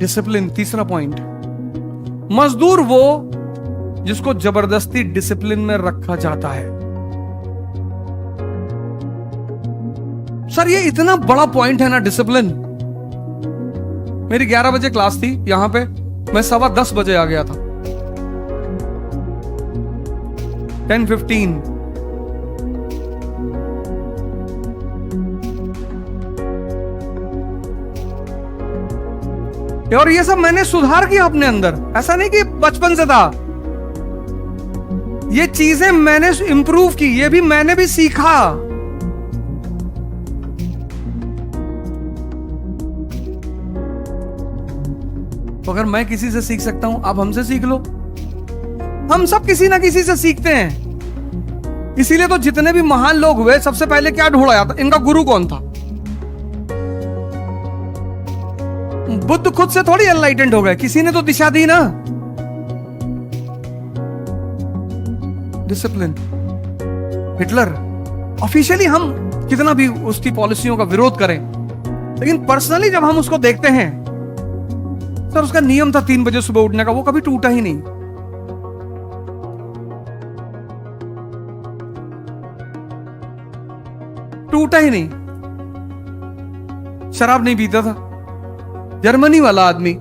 Discipline, तीसरा point. मजदूर वो जिसको जबरदस्ती डिसिप्लिन में रखा जाता है। सर ये इतना बड़ा पॉइंट है ना डिसिप्लिन। मेरी 11 बजे क्लास थी यहां पे, मैं 10:15 बजे आ गया था। 10:15 और ये सब मैंने सुधार किया अपने अंदर। ऐसा नहीं कि बचपन से था, ये चीजें मैंने इंप्रूव की, ये भी मैंने भी सीखा। तो अगर मैं किसी से सीख सकता हूं, आप हमसे सीख लो। हम सब किसी ना किसी से सीखते हैं। इसीलिए तो जितने भी महान लोग हुए, सबसे पहले क्या ढूंढा जाता, इनका गुरु कौन था। बुद्ध खुद से थोड़ी एनलाइटेंड हो गए, किसी ने तो दिशा दी ना। डिसिप्लिन। हिटलर, ऑफिशियली हम कितना भी उसकी पॉलिसियों का विरोध करें, लेकिन पर्सनली जब हम उसको देखते हैं, सर उसका नियम था 3 बजे सुबह उठने का, वो कभी टूटा ही नहीं। टूटा ही नहीं। शराब नहीं पीता था। जर्मनी वाला आदमी,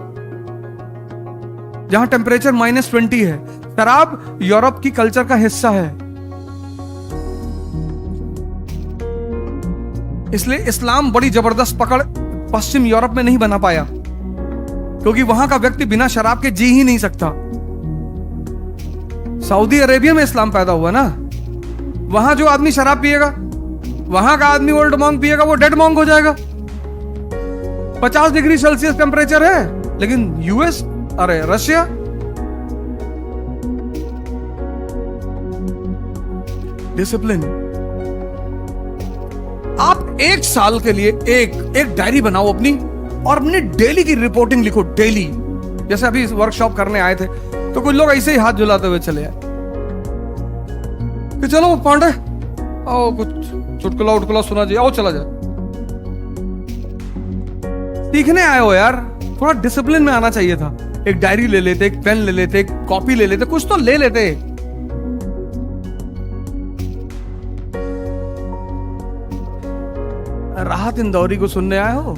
जहां टेम्परेचर -20 है, शराब यूरोप की कल्चर का हिस्सा है। इसलिए इस्लाम बड़ी जबरदस्त पकड़ पश्चिम यूरोप में नहीं बना पाया, क्योंकि वहां का व्यक्ति बिना शराब के जी ही नहीं सकता। सऊदी अरेबिया में इस्लाम पैदा हुआ ना, वहां जो आदमी शराब पिएगा, वहां का आदमी ओल्ड मॉन्क पिएगा, वो डेड मॉन्क हो जाएगा। 50 डिग्री सेल्सियस टेम्परेचर है, लेकिन यूएस, अरे रशिया, डिसिप्लिन। आप 1 साल के लिए एक डायरी बनाओ अपनी, और अपनी डेली की रिपोर्टिंग लिखो, डेली। जैसे अभी वर्कशॉप करने आए थे, तो कुछ लोग ऐसे ही हाथ झुलाते हुए चले आए कि चलो पांडे आओ, कुछ चुटकुला उटकुला सुना जी, आओ चला जाए। सीखने आए हो यार, थोड़ा डिसिप्लिन में आना चाहिए था। एक डायरी ले लेते, एक पेन ले लेते, एक कॉपी ले लेते, कुछ तो ले लेते। राहत इंदौरी को सुनने आए हो?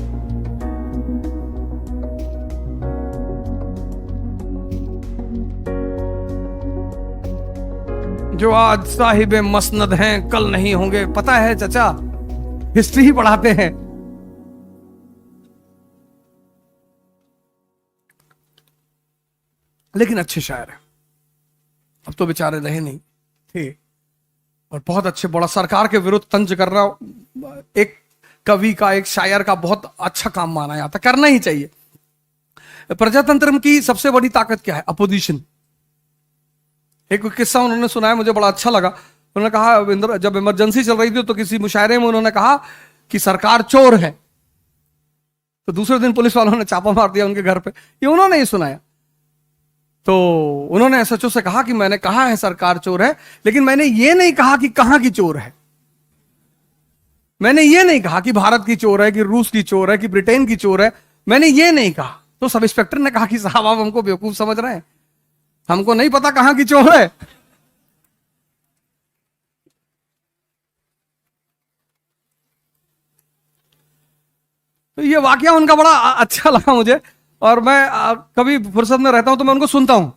जो आज साहिबे मसनद हैं, कल नहीं होंगे। पता है चचा, हिस्ट्री ही पढ़ाते हैं। लेकिन अच्छे शायर हैं। अब तो बेचारे रहे नहीं थे, और बहुत अच्छे, बड़ा सरकार के विरुद्ध तंज कर रहा एक कवि का, एक शायर का बहुत अच्छा काम माना जाता, करना ही चाहिए। प्रजातंत्र की सबसे बड़ी ताकत क्या है? अपोजिशन। एक किस्सा उन्होंने सुनाया, मुझे बड़ा अच्छा लगा। उन्होंने कहा, जब इमरजेंसी चल रही थी तो किसी मुशायरे में उन्होंने कहा कि सरकार चोर है, तो दूसरे दिन पुलिस वालों ने छापा मार दिया उनके घर पे। ये उन्होंने ही सुनाया। तो उन्होंने एसएचओ से कहा कि मैंने कहा है सरकार चोर है, लेकिन मैंने ये नहीं कहा कि कहां की चोर है। मैंने ये नहीं कहा कि भारत की चोर है, कि रूस की चोर है, कि ब्रिटेन की चोर है। मैंने ये नहीं कहा। तो सब इंस्पेक्टर ने कहा कि साहब आप हमको बेवकूफ समझ रहे हैं, हमको नहीं पता कहां की चोर है। तो ये वाकया उनका बड़ा अच्छा लगा मुझे, और मैं कभी फुर्सत में रहता हूं तो मैं उनको सुनता हूं।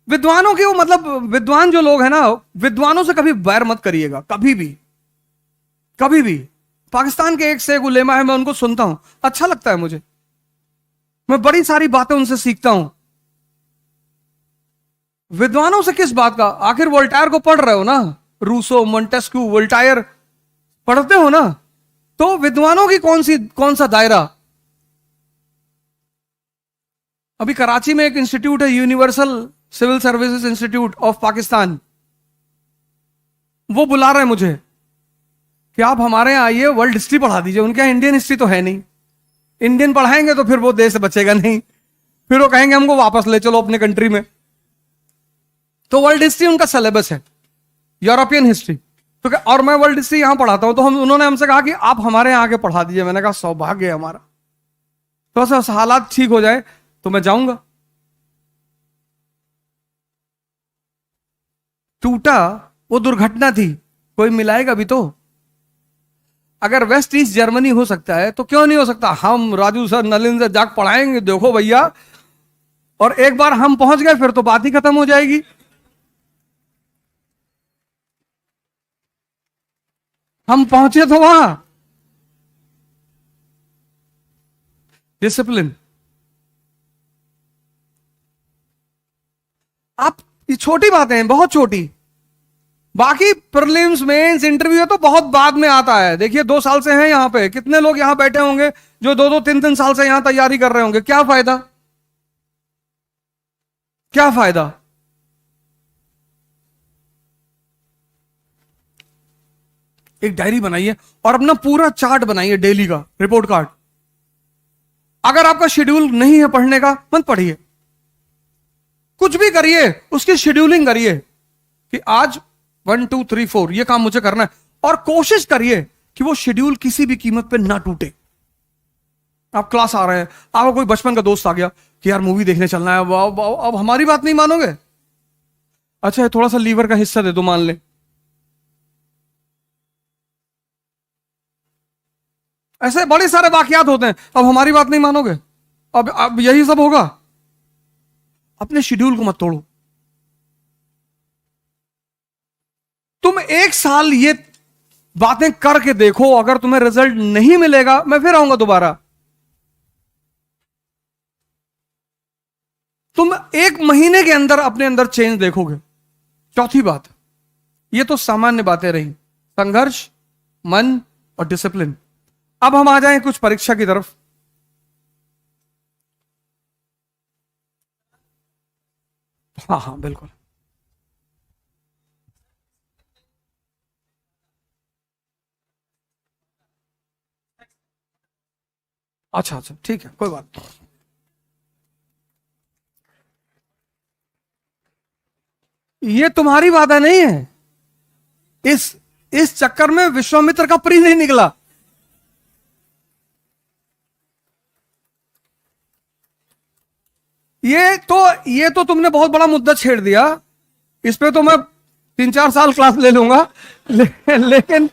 विद्वानों के, वो मतलब विद्वान जो लोग हैं ना, विद्वानों से कभी बैर मत करिएगा, कभी भी, कभी भी। पाकिस्तान के एक से एक उलेमा है, मैं उनको सुनता हूं, अच्छा लगता है मुझे। मैं बड़ी सारी बातें उनसे सीखता हूं। विद्वानों से किस बात का? आखिर वोल्टायर को पढ़ रहे हो ना, रूसो, मोंटेस्क्यू, वोल्टायर पढ़ते हो ना, तो विद्वानों की कौन सा दायरा। अभी कराची में एक इंस्टीट्यूट है, universal civil services institute of Pakistan, वो बुला रहे हैं मुझे कि आप हमारे यहां आइए, वर्ल्ड हिस्ट्री पढ़ा दीजिए। उनके यहां इंडियन हिस्ट्री तो है नहीं, इंडियन पढ़ाएंगे तो फिर वो देश बचेगा नहीं, फिर वो कहेंगे हमको वापस ले चलो अपने कंट्री में। तो वर्ल्ड हिस्ट्री उनका सिलेबस है, यूरोपियन हिस्ट्री। तो और मैं वर्ल्ड हिस्ट्री यहां पढ़ाता हूं, तो उन्होंने हमसे कहा कि आप हमारे यहां आके पढ़ा दीजिए। मैंने कहा सौभाग्य है हमारा। थोड़ा सा हालात ठीक हो जाए तो मैं जाऊंगा। टूटा, वो दुर्घटना थी, कोई मिलाएगा भी तो। अगर वेस्ट ईस्ट जर्मनी हो सकता है तो क्यों नहीं हो सकता? हम राजू सर, नलिन सर जाके पढ़ाएंगे, देखो भैया, और एक बार हम पहुंच गए फिर तो बात ही खत्म हो जाएगी। हम पहुंचे तो वहां डिसिप्लिन। आप, ये छोटी बातें हैं, बहुत छोटी। बाकी प्रीलिम्स मेंस इंटरव्यू तो बहुत बाद में आता है। देखिए 2 साल से हैं यहां पे, कितने लोग यहां बैठे होंगे जो 2-2, 3-3 साल से यहां तैयारी कर रहे होंगे। क्या फायदा, क्या फायदा? एक डायरी बनाइए और अपना पूरा चार्ट बनाइए डेली का, रिपोर्ट कार्ड। अगर आपका शेड्यूल नहीं है पढ़ने का, मत पढ़िए। कुछ भी करिए, उसकी शेड्यूलिंग करिए कि आज 1 2 3 4 ये काम मुझे करना है, और कोशिश करिए कि वो शेड्यूल किसी भी कीमत पे ना टूटे। आप क्लास आ रहे हैं, आपको कोई बचपन का दोस्त आ गया कि यार मूवी देखने चलना है, अब हमारी बात नहीं मानोगे? अच्छा थोड़ा सा लीवर का हिस्सा दे दो, मान ले। ऐसे बड़े सारे वाकयात होते हैं, अब हमारी बात नहीं मानोगे? अब यही सब होगा। अपने शेड्यूल को मत तोड़ो। तुम 1 साल ये बातें करके देखो, अगर तुम्हें रिजल्ट नहीं मिलेगा मैं फिर आऊंगा दोबारा। तुम 1 महीने के अंदर अपने अंदर चेंज देखोगे। चौथी बात, ये तो सामान्य बातें रही, संघर्ष, मन और डिसिप्लिन। अब हम आ जाएं कुछ परीक्षा की तरफ। हाँ हाँ बिल्कुल। अच्छा अच्छा ठीक है, कोई बात नहीं। ये तुम्हारी बात है, नहीं है। इस इस चक्कर में विश्वामित्र का प्री नहीं निकला। ये तो तुमने बहुत बड़ा मुद्दा छेड़ दिया। इस पे तो मैं 3-4 साल क्लास ले लूंगा। लेकिन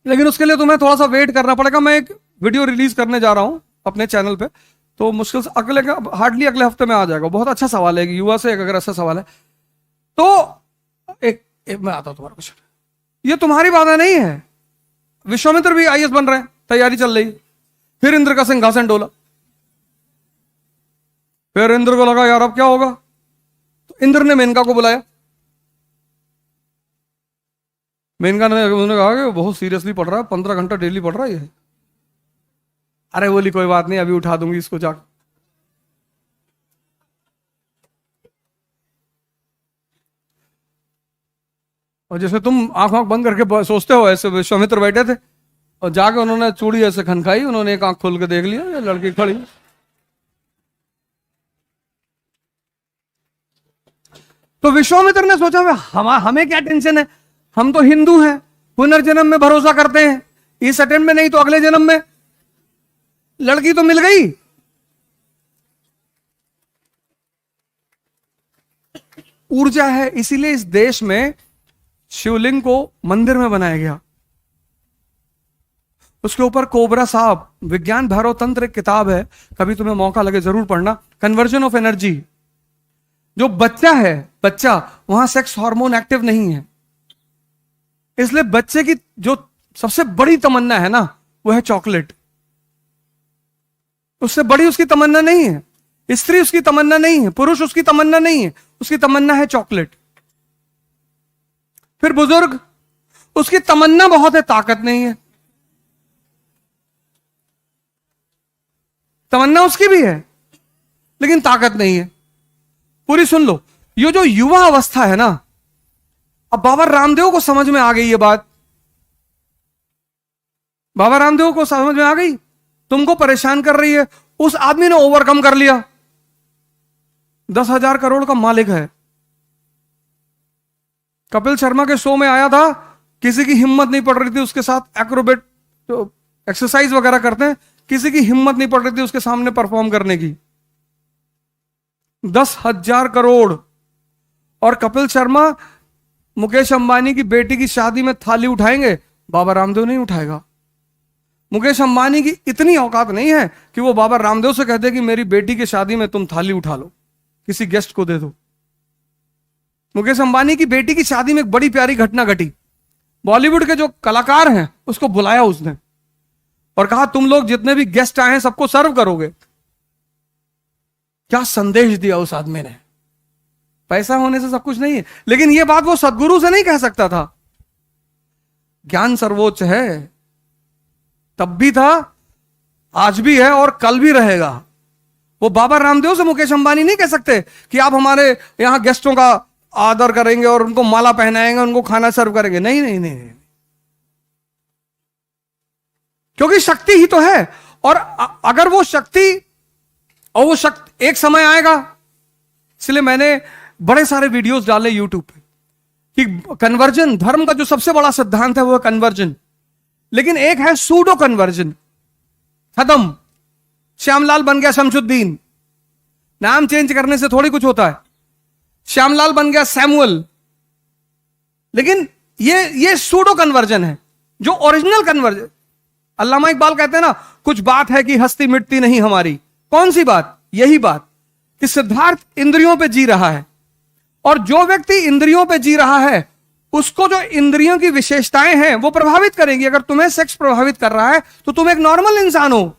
लेकिन उसके लिए तुम्हें थोड़ा सा वेट करना पड़ेगा। मैं एक वीडियो रिलीज करने जा रहा हूं अपने चैनल पे, तो मुश्किल से हार्डली अगले हफ्ते में आ जाएगा। बहुत अच्छा सवाल है, युवा से एक अगर ऐसा सवाल है तो एक मैं आता हूं तुम्हारा क्वेश्चन। ये तुम्हारी बात है, नहीं है। विश्वामित्र भी आईएएस बन रहे हैं, तैयारी चल रही। फिर इंद्र का सिंहासन डोला। फिर इंद्र को लगा यार अब क्या होगा, तो इंद्र ने मेनका को बुलाया। मेनका ने उन्होंने कहा कि बहुत सीरियसली पढ़ रहा है, 15 घंटा डेली पढ़ रहा है ये। अरे बोली कोई बात नहीं, अभी उठा दूंगी इसको जाकर। और जैसे तुम आंख आंख बंद करके सोचते हो, ऐसे विश्वामित्र बैठे थे और जाके उन्होंने चूड़ी ऐसे खनखाई, उन्होंने एक आंख खोल के देख लिया, ये लड़की खड़ी। तो विश्वामित्र ने सोचा हमें क्या टेंशन है, हम तो हिंदू हैं, पुनर्जन्म में भरोसा करते हैं, इस अटेम्प्ट में नहीं तो अगले जन्म में। लड़की तो मिल गई। ऊर्जा है, इसीलिए इस देश में शिवलिंग को मंदिर में बनाया गया। उसके ऊपर कोबरा साहब, विज्ञान भैरव तंत्र एक किताब है, कभी तुम्हें मौका लगे जरूर पढ़ना। Conversion of energy. जो बच्चा है, बच्चा, वहां सेक्स हार्मोन एक्टिव नहीं है, इसलिए बच्चे की जो सबसे बड़ी तमन्ना है ना, वो है चॉकलेट। उससे बड़ी उसकी तमन्ना नहीं है। स्त्री उसकी तमन्ना नहीं है, पुरुष उसकी तमन्ना नहीं है, उसकी तमन्ना है चॉकलेट। फिर बुजुर्ग, उसकी तमन्ना बहुत है, ताकत नहीं है। तमन्ना उसकी भी है लेकिन ताकत नहीं है। पूरी सुन लो। ये जो युवा अवस्था है ना, अब बाबा रामदेव को समझ में आ गई ये बात। बाबा रामदेव को समझ में आ गई, तुमको परेशान कर रही है। उस आदमी ने ओवरकम कर लिया, 10,000 करोड़ का मालिक है। कपिल शर्मा के शो में आया था, किसी की हिम्मत नहीं पड़ रही थी उसके साथ एक्रोबेट एक्सरसाइज वगैरह करते हैं, किसी की हिम्मत नहीं पड़ रही थी उसके सामने परफॉर्म करने की। 10,000 करोड़। और कपिल शर्मा मुकेश अंबानी की बेटी की शादी में थाली उठाएंगे, बाबा रामदेव नहीं उठाएगा। मुकेश अंबानी की इतनी औकात नहीं है कि वो बाबा रामदेव से कहते कि मेरी बेटी की शादी में तुम थाली उठा लो, किसी गेस्ट को दे दो। मुकेश अंबानी की बेटी की शादी में एक बड़ी प्यारी घटना घटी। बॉलीवुड के जो कलाकार हैं उसको बुलाया उसने और कहा तुम लोग जितने भी गेस्ट आए हैं सबको सर्व करोगे। क्या संदेश दिया उस आदमी ने। पैसा होने से सब कुछ नहीं है, लेकिन यह बात वो सदगुरु से नहीं कह सकता था। ज्ञान सर्वोच्च है, तब भी था, आज भी है और कल भी रहेगा। वो बाबा रामदेव से मुकेश अंबानी नहीं कह सकते कि आप हमारे यहां गेस्टों का आदर करेंगे और उनको माला पहनाएंगे, उनको खाना सर्व करेंगे। नहीं नहीं नहीं, नहीं। क्योंकि शक्ति ही तो है। और अगर वो शक्ति, और वो शक्ति एक समय आएगा, इसलिए मैंने बड़े सारे वीडियोस डाले यूट्यूब पे कि कन्वर्जन, धर्म का जो सबसे बड़ा सिद्धांत है वो है कन्वर्जन, लेकिन एक है सूडो कन्वर्जन। खत्म, श्यामलाल बन गया शमशुद्दीन, नाम चेंज करने से थोड़ी कुछ होता है। श्यामलाल बन गया सैमुअल, लेकिन ये सूडो कन्वर्जन है। जो ओरिजिनल कन्वर्जन, अल्लामा इकबाल कहते हैं ना, कुछ बात है कि हस्ती मिटती नहीं हमारी। कौन सी बात? यही बात कि सिद्धार्थ इंद्रियों पे जी रहा है, और जो व्यक्ति इंद्रियों पे जी रहा है उसको जो इंद्रियों की विशेषताएं हैं वो प्रभावित करेंगी। अगर तुम्हें सेक्स प्रभावित कर रहा है तो तुम एक नॉर्मल इंसान हो।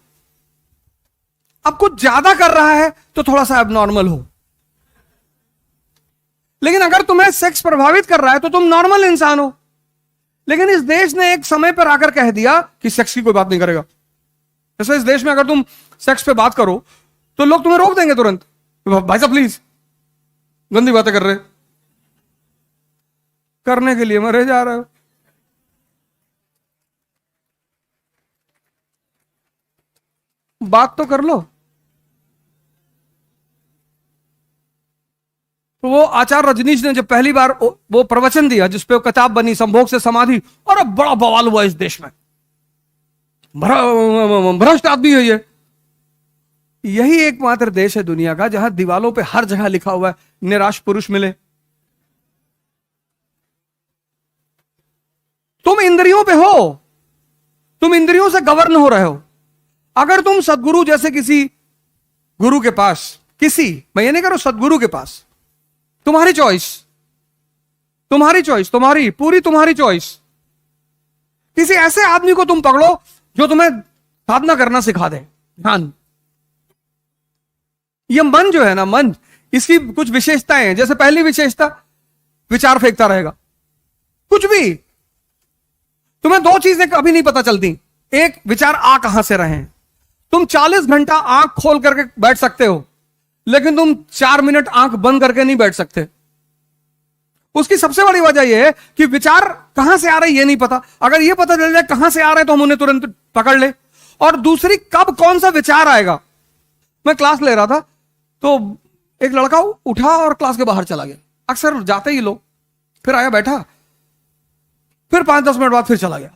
अब कुछ ज्यादा कर रहा है तो थोड़ा सा एबनॉर्मल हो, लेकिन अगर तुम्हें सेक्स प्रभावित कर रहा है तो तुम नॉर्मल इंसान हो। लेकिन इस देश ने एक समय पर आकर कह दिया कि सेक्स की कोई बात नहीं करेगा। जैसे इस देश में अगर तुम सेक्स पे बात करो तो लोग तुम्हें रोक देंगे तुरंत, भाई साहब प्लीज, गंदी बातें कर रहे, करने के लिए मरे जा रहे हो। बात तो कर लो। तो वो आचार्य रजनीश ने जब पहली बार वो प्रवचन दिया जिसपे किताब बनी संभोग से समाधि, और अब बड़ा बवाल हुआ इस देश में, भ्रष्ट आदमी है ये। यही एकमात्र देश है दुनिया का जहां दीवालों पे हर जगह लिखा हुआ है निराश पुरुष मिले। तुम इंद्रियों पे हो, तुम इंद्रियों से गवर्न हो रहे हो। अगर तुम सदगुरु जैसे किसी गुरु के पास, किसी, मैं ये नहीं कह रहा हूं, सदगुरु के पास, तुम्हारी चॉइस, तुम्हारी चॉइस, तुम्हारी पूरी तुम्हारी चॉइस, किसी ऐसे आदमी को तुम पकड़ो जो तुम्हें साधना करना सिखा दे। ध्यान, ये मन जो है ना, मन, इसकी कुछ विशेषताएं हैं। जैसे पहली विशेषता, विचार फेंकता रहेगा। कुछ भी, तुम्हें दो चीजें कभी नहीं पता चलती। एक, विचार आ कहां से रहे हैं। तुम 40 घंटा आंख खोल करके बैठ सकते हो, लेकिन तुम 4 मिनट आंख बंद करके नहीं बैठ सकते। उसकी सबसे बड़ी वजह यह है कि विचार कहां से आ रहे ये नहीं पता। अगर ये पता चल जाए कहां से आ रहे तो हम उन्हें तुरंत पकड़ ले। और दूसरी, कब कौन सा विचार आएगा। मैं क्लास ले रहा था तो एक लड़का उठा और क्लास के बाहर चला गया। अक्सर जाते ही लोग, फिर आया बैठा, फिर 5-10 मिनट बाद फिर चला गया।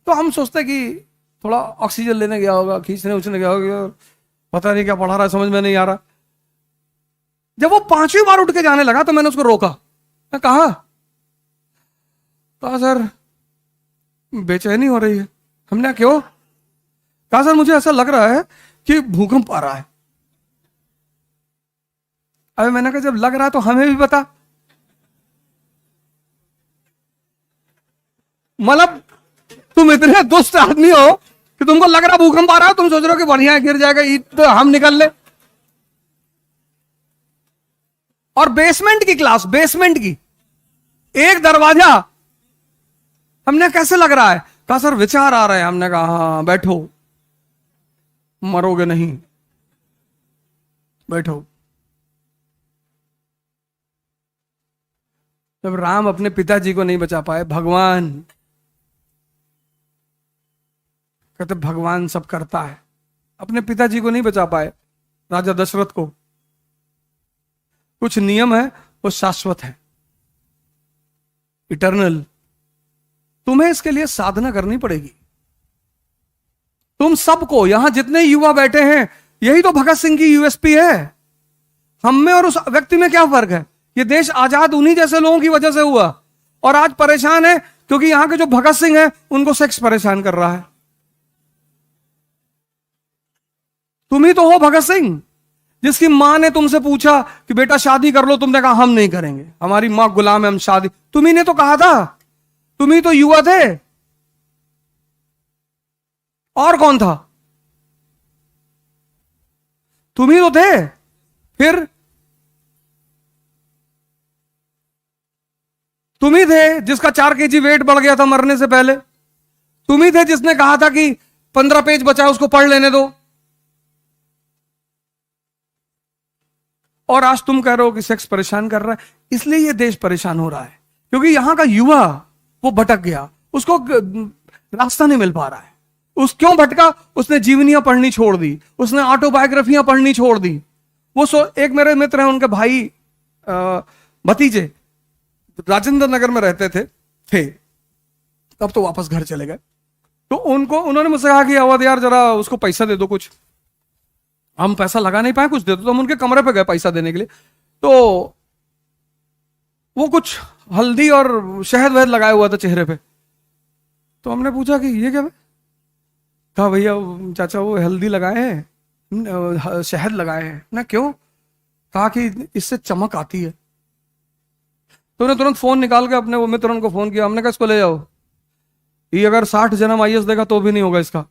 तो हम सोचते कि थोड़ा ऑक्सीजन लेने गया होगा, खींचने उछने गया होगा, पता नहीं क्या पढ़ा रहा है, समझ में नहीं आ रहा। जब वो 5वीं बार उठ के जाने लगा तो मैंने उसको रोका। मैं कहा सर बेचैनी हो रही है। हमने क्यों? कहा सर मुझे ऐसा लग रहा है कि भूकंप आ रहा है। अबे मैंने कहा जब लग रहा है तो हमें भी बता। मतलब तुम इतने दुष्ट आदमी हो कि तुमको लग रहा भूकंप आ रहा है, तुम सोच रहे हो कि बढ़िया गिर जाएगा ईद तो हम निकल ले। और बेसमेंट की क्लास, बेसमेंट की, एक दरवाजा। हमने कैसे लग रहा है? कहा सर विचार आ रहे हैं। हमने कहा हाँ बैठो, मरोगे नहीं, बैठो। जब राम अपने पिताजी को नहीं बचा पाए, भगवान कहते भगवान सब करता है, अपने पिताजी को नहीं बचा पाए, राजा दशरथ को। कुछ नियम है वो शाश्वत है, इटर्नल। तुम्हें इसके लिए साधना करनी पड़ेगी। तुम सबको, यहां जितने युवा बैठे हैं, यही तो भगत सिंह की यूएसपी है। हम में और उस व्यक्ति में क्या फर्क है? ये देश आजाद उन्हीं जैसे लोगों की वजह से हुआ, और आज परेशान है क्योंकि यहां के जो भगत सिंह है उनको सेक्स परेशान कर रहा है। तुम ही तो हो भगत सिंह, जिसकी मां ने तुमसे पूछा कि बेटा शादी कर लो, तुमने कहा हम नहीं करेंगे, हमारी मां गुलाम है, हम शादी। तुम्ही ने तो कहा था, तुम ही तो युवा थे, और कौन था? तुम ही तो थे। फिर तुम ही थे जिसका 4 kg वेट बढ़ गया था मरने से पहले। तुम ही थे जिसने कहा था कि 15 पेज बचा है उसको पढ़ लेने दो, और आज तुम कह रहे हो कि सेक्स परेशान कर रहा है। इसलिए ये देश परेशान हो रहा है क्योंकि यहां का युवा वो भटक गया, उसको रास्ता नहीं मिल पा रहा है। उस क्यों भटका? उसने जीवनियां पढ़नी छोड़ दी, उसने ऑटोबायोग्राफियां पढ़नी छोड़ दी। एक मेरे मित्र हैं, उनके भाई भतीजे राजेंद्र नगर में रहते थे, तब तो वापस घर चले गए। तो उन्होंने मुझसे कहा कि अवध यार जरा उसको पैसा दे दो कुछ। हम पैसा लगा नहीं पाए, कुछ दे दो। तो हम उनके कमरे पे गए पैसा देने के लिए, तो वो कुछ हल्दी और शहद वहद लगाया हुआ था चेहरे पे। तो हमने पूछा कि ये क्या है? कहा भैया चाचा वो हल्दी लगाए हैं, शहद लगाए हैं ना। क्यों? कहा कि इससे चमक आती है। तो उन्हें तुरंत फोन निकाल के अपने वो मित्र को फोन किया। हमने कहा इसको ले जाओ, ये अगर 60 जन्म आईएएस देगा तो भी नहीं होगा इसका।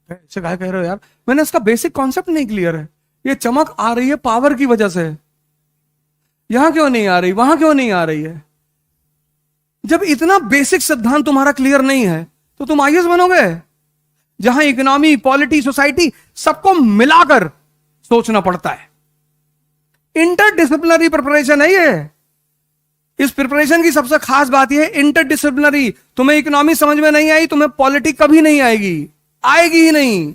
ऐसे कह रहे हो यार? मैंने इसका बेसिक कॉन्सेप्ट नहीं क्लियर है। ये चमक आ रही है पावर की वजह से, यहां क्यों नहीं आ रही, वहां क्यों नहीं आ रही है? जब इतना बेसिक सिद्धांत तुम्हारा क्लियर नहीं है तो तुम आईएएस बनोगे? जहां इकोनॉमी, पॉलिटी, सोसाइटी सबको मिलाकर सोचना पड़ता है। इंटरडिसिप्लिनरी प्रिपरेशन है ये। इस प्रिपरेशन की सबसे खास बात यह है इंटरडिसिप्लिनरी। तुम्हें इकोनॉमी समझ में नहीं आई, तुम्हें पॉलिटिक्स कभी नहीं आएगी, आएगी ही नहीं।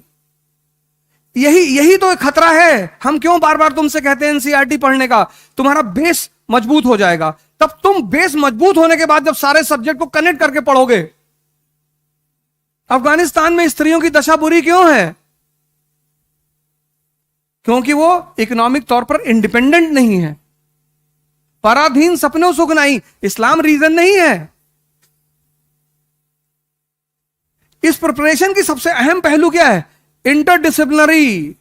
यही तो एक खतरा है। हम क्यों बार बार तुमसे कहते हैं एनसीईआरटी पढ़ने का? तुम्हारा बेस मजबूत हो जाएगा। तब तुम बेस मजबूत होने के बाद जब सारे सब्जेक्ट को कनेक्ट करके पढ़ोगे। अफगानिस्तान में स्त्रियों की दशा बुरी क्यों है? क्योंकि वो इकोनॉमिक तौर पर इंडिपेंडेंट नहीं है। पराधीन सपनों सुख नहीं, इस्लाम रीजन नहीं है। इस प्रिपरेशन की सबसे अहम पहलू क्या है? इंटरडिसिप्लिनरी।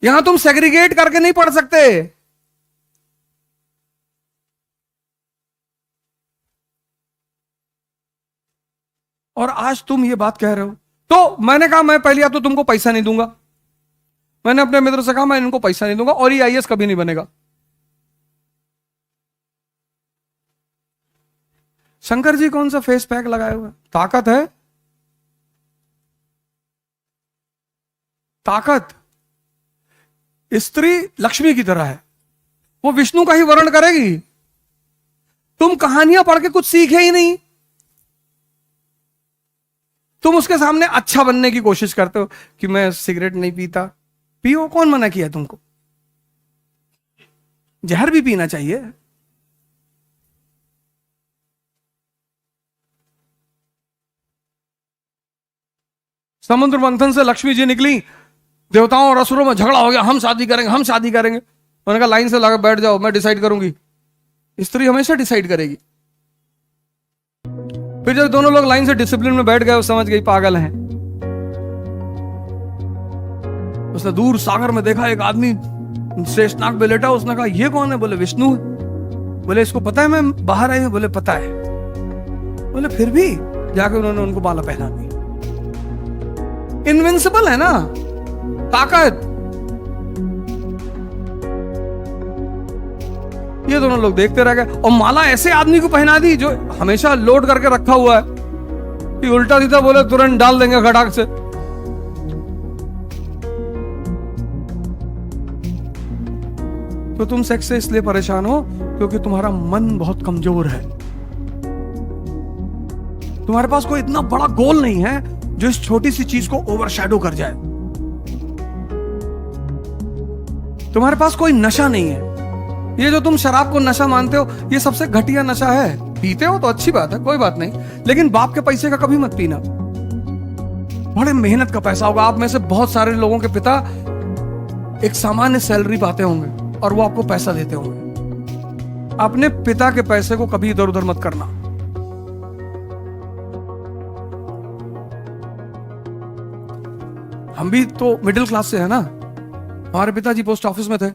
यहां तुम सेग्रीगेट करके नहीं पढ़ सकते। और आज तुम ये बात कह रहे हो। तो मैंने कहा मैं पहले तो तुमको पैसा नहीं दूंगा। मैंने अपने मित्र से कहा मैं इनको पैसा नहीं दूंगा और ये आईएएस कभी नहीं बनेगा। शंकर जी कौन सा फेस पैक लगाए हुए? ताकत है, ताकत। स्त्री लक्ष्मी की तरह है, वो विष्णु का ही वर्ण करेगी। तुम कहानियां पढ़ के कुछ सीखे ही नहीं। तुम उसके सामने अच्छा बनने की कोशिश करते हो कि मैं सिगरेट नहीं पीता। पियो, कौन मना किया तुमको? जहर भी पीना चाहिए। समुद्र मंथन से लक्ष्मी जी निकली, देवताओं और असुरों में झगड़ा हो गया, हम शादी करेंगे, हम शादी करेंगे। उन्होंने कहा लाइन से लगा बैठ जाओ, मैं डिसाइड करूंगी। स्त्री हमेशा डिसाइड करेगी। फिर जब दोनों लोग लाइन से डिसिप्लिन में बैठ गए, वो समझ गई पागल हैं। उसने दूर सागर में देखा एक आदमी शेषनाग पे लेटा। उसने कहा ये कौन है? बोले विष्णु है। बोले इसको पता है मैं बाहर आई हूं? बोले पता है। बोले फिर भी? जाकर उन्होंने उनको माला पहना दी। इनविंसिबल है ना ताकत। ये दोनों लोग देखते रह गए और माला ऐसे आदमी को पहना दी जो हमेशा लोड करके रखा हुआ है कि उल्टा सीधा बोले तुरंत डाल देंगे खटाक से। तो तुम सेक्स से इसलिए परेशान हो क्योंकि तुम्हारा मन बहुत कमजोर है। तुम्हारे पास कोई इतना बड़ा गोल नहीं है जो इस छोटी सी चीज को ओवरशैडो कर जाए। तुम्हारे पास कोई नशा नहीं है। ये जो तुम शराब को नशा मानते हो, ये सबसे घटिया नशा है। पीते हो तो अच्छी बात है, कोई बात नहीं, लेकिन बाप के पैसे का कभी मत पीना। बड़े मेहनत का पैसा होगा। आप में से बहुत सारे लोगों के पिता एक सामान्य सैलरी पाते होंगे और वो आपको पैसा देते होंगे। अपने पिता के पैसे को कभी इधर उधर मत करना। हम भी तो मिडिल क्लास से है ना। हमारे पिताजी पोस्ट ऑफिस में थे,